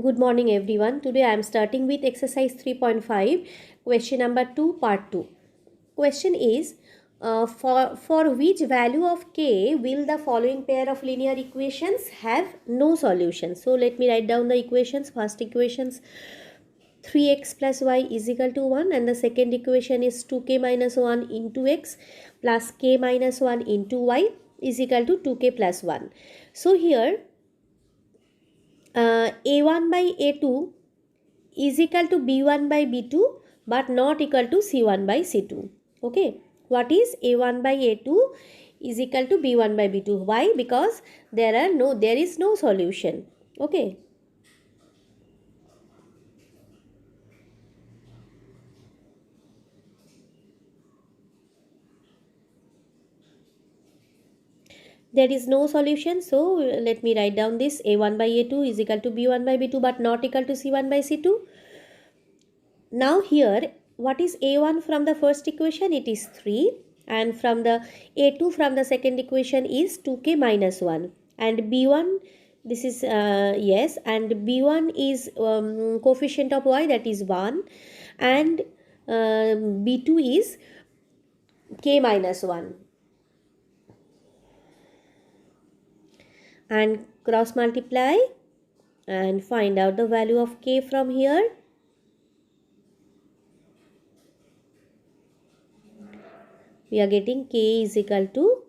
Good morning everyone. Today I am starting with exercise 3.5, question number 2, part 2. Question is, for which value of k will the following pair of linear equations have no solution? So let me write down the equations. First equations, 3x plus y is equal to 1, and the second equation is 2k minus 1 into x plus k minus 1 into y is equal to 2k plus 1. So here a1 by a2 is equal to b1 by b2 but not equal to c1 by c2. Okay, what is a1 by a2 is equal to b1 by b2? Why? Because there is no solution. Okay, there is no solution. So let me write down this: a1 by a2 is equal to b1 by b2 but not equal to c1 by c2. Now here, what is a1 from the first equation? It is 3, and from the a2 from the second equation is 2k minus 1, and b1, this is yes, and b1 is coefficient of y, that is 1, and b2 is k minus 1, and cross multiply and find out the value of k from here. We are getting k is equal to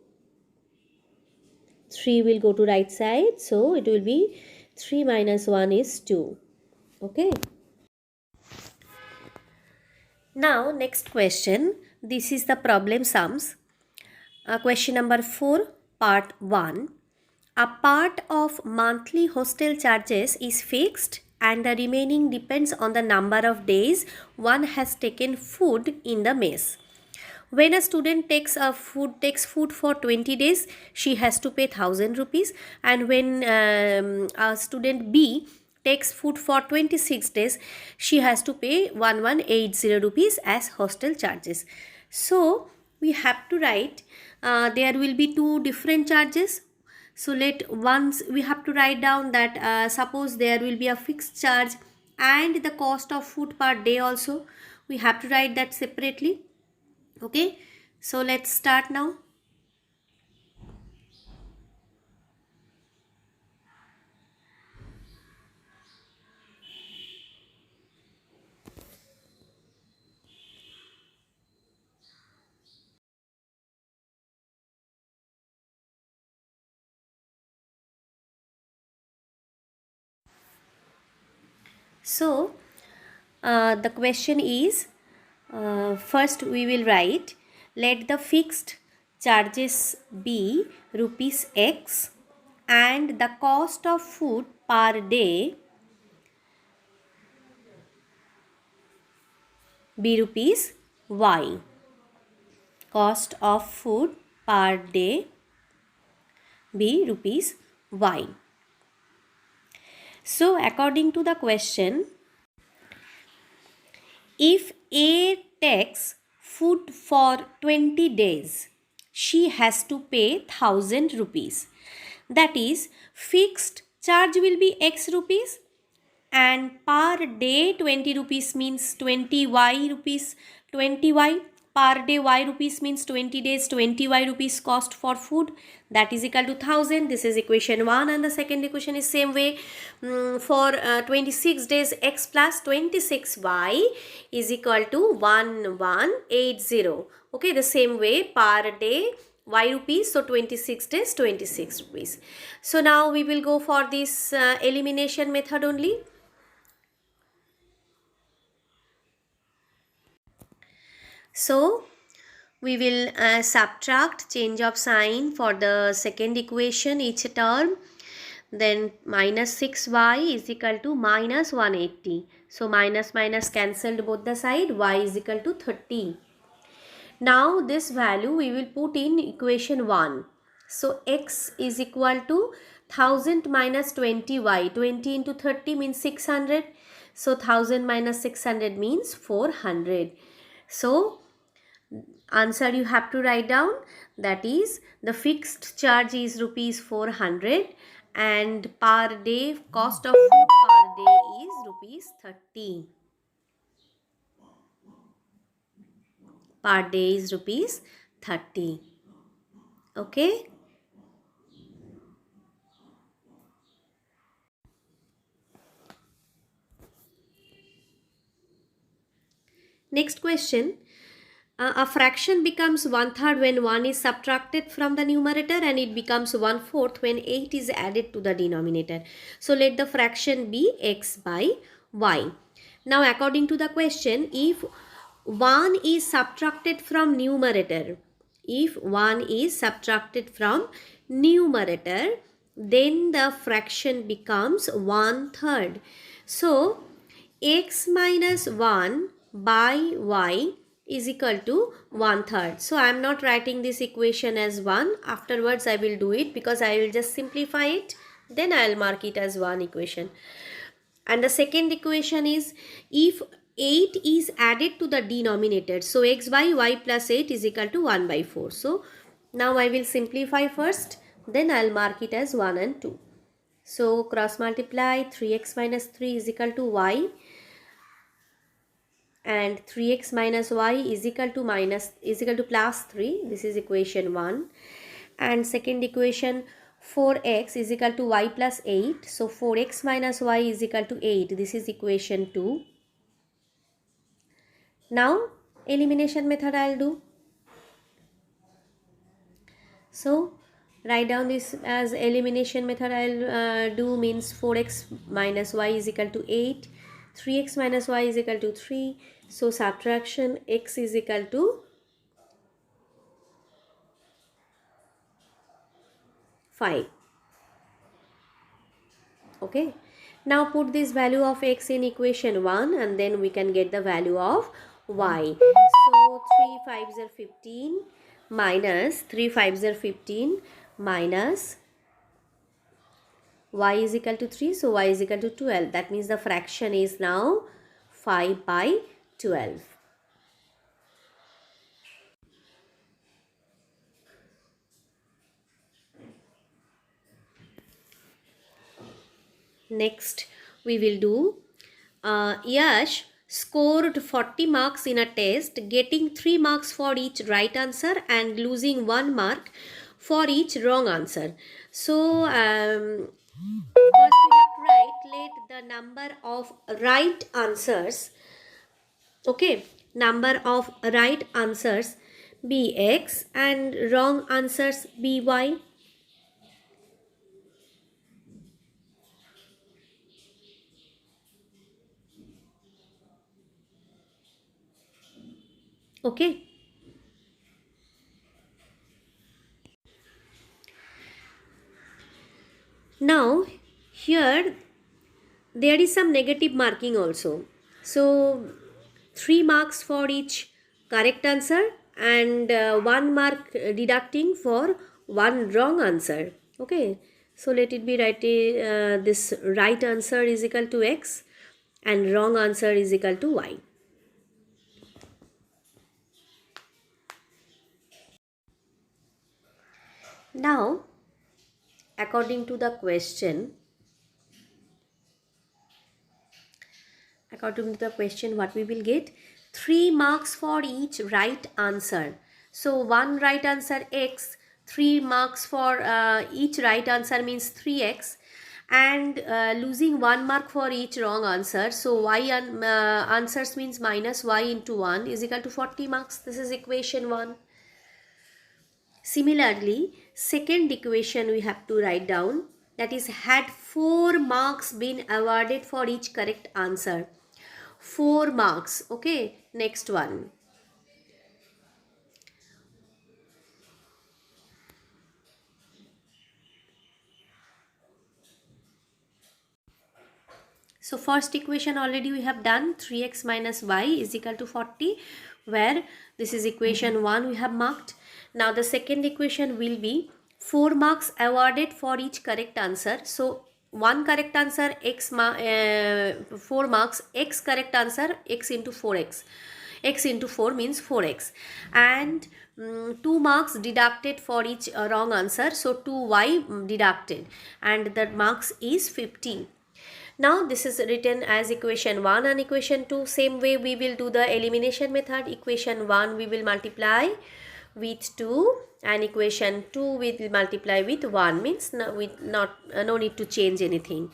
3 will go to right side, so it will be 3 minus 1 is 2. Okay, now next question. This is the problem sums. Question number 4, part 1. A part of monthly hostel charges is fixed and the remaining depends on the number of days one has taken food in the mess. When a student takes food for 20 days, she has to pay 1000 rupees, and when a student B takes food for 26 days, she has to pay 1180 rupees as hostel charges. So we have to write, there will be two different charges. So we have to write down that suppose there will be a fixed charge and the cost of food per day also. We have to write that separately. Okay, so let's start now. So the question is, first we will write, let the fixed charges be rupees x and the cost of food per day be rupees y. Cost of food per day be rupees y. So according to the question, if A takes food for 20 days, she has to pay 1000 rupees. That is, fixed charge will be x rupees, and per day 20 rupees means 20 y rupees, 20 y per day y rupees means 20 days 20 y rupees cost for food, that is equal to 1000. This is equation 1, and the second equation is same way. For 26 days x plus 26y is equal to 1180. Okay, the same way per day y rupees, so 26 days 26 rupees. So now we will go for this elimination method only. So we will subtract change of sign for the second equation each term. Then minus 6y is equal to minus 180. So minus minus cancelled both the side, y is equal to 30. Now this value we will put in equation 1. So x is equal to 1000 minus 20y. 20 into 30 means 600. So 1000 minus 600 means 400. So answer you have to write down, that is the fixed charge is rupees 400 and per day cost of food per day is rupees 30. Per day is rupees 30. Okay. Next question. A fraction becomes 1/3 when 1 is subtracted from the numerator, and it becomes 1/4 when 8 is added to the denominator. So let the fraction be x by y. Now according to the question, if 1 is subtracted from numerator, then the fraction becomes 1/3. So x minus 1 by y is equal to 1/3. So I am not writing this equation as 1. Afterwards I will do it, because I will just simplify it. Then I will mark it as one equation. And the second equation is, if 8 is added to the denominator, so x by y plus 8 is equal to 1 by 4. So now I will simplify first, then I will mark it as 1 and 2. So cross multiply, 3x minus 3 is equal to y, and 3x minus y is equal to plus 3. This is equation 1. And second equation, 4x is equal to y plus 8. So 4x minus y is equal to 8. This is equation 2. Now elimination method I will do. So write down this as elimination method I will do, means 4x minus y is equal to 8. 3x minus y is equal to 3. So subtraction, x is equal to 5. Okay. Now put this value of x in equation 1, and then we can get the value of y. So 3 5s are 15 minus 3 5s are 15 minus y is equal to 3. So y is equal to 12. That means the fraction is now 5 by 12. Next we will do, Yash scored 40 marks in a test, getting 3 marks for each right answer and losing 1 mark for each wrong answer. So first we have to write, let the number of right answers, okay, number of right answers be x and wrong answers be y. Okay. Now here there is some negative marking also. So 3 marks for each correct answer and 1 mark deducting for one wrong answer. Okay. So let it be this right answer is equal to x and wrong answer is equal to y. Now according to the question, what we will get? 3 marks for each right answer. So one right answer x, 3 marks for each right answer means 3x, and losing 1 mark for each wrong answer. So y answers means minus y into 1 is equal to 40 marks. This is equation 1. Similarly, second equation we have to write down, that is, had 4 marks been awarded for each correct answer. 4 marks. Okay, next one. So first equation already we have done, 3x minus y is equal to 40, where this is equation 1 we have marked. Now the second equation will be 4 marks awarded for each correct answer. So one correct answer x 4 marks, x correct answer x into 4x. X into 4 means 4x, and 2 marks deducted for each wrong answer. So 2y deducted, and the marks is 50. Now this is written as equation 1 and equation 2. Same way we will do the elimination method. Equation 1 we will multiply with 2 and equation 2 we will multiply with 1, means no need to change anything.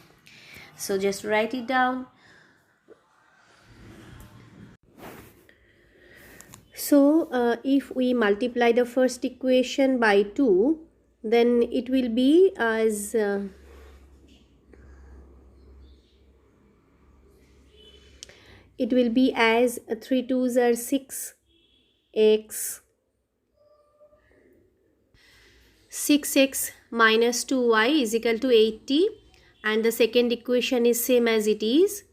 So just write it down. So if we multiply the first equation by 2, then it will be as 3 2s are 6x. 6x minus 2y is equal to 80, and the second equation is same as it is.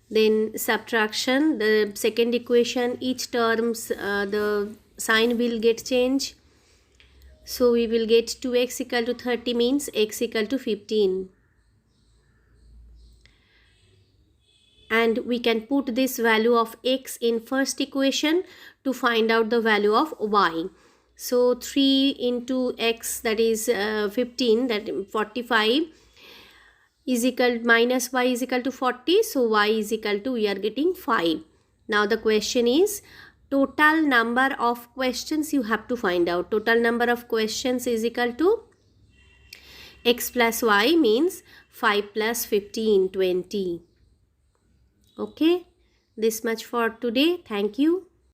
Then subtraction, the second equation, each terms the sign will get changed. So we will get 2x equal to 30 means x equal to 15. And we can put this value of x in first equation to find out the value of y. So 3 into x, that is 15, that 45 is equal minus y is equal to 40. So y is equal to, we are getting 5. Now the question is total number of questions you have to find out. Total number of questions is equal to x plus y, means 5 plus 15, 20. Okay, this much for today. Thank you.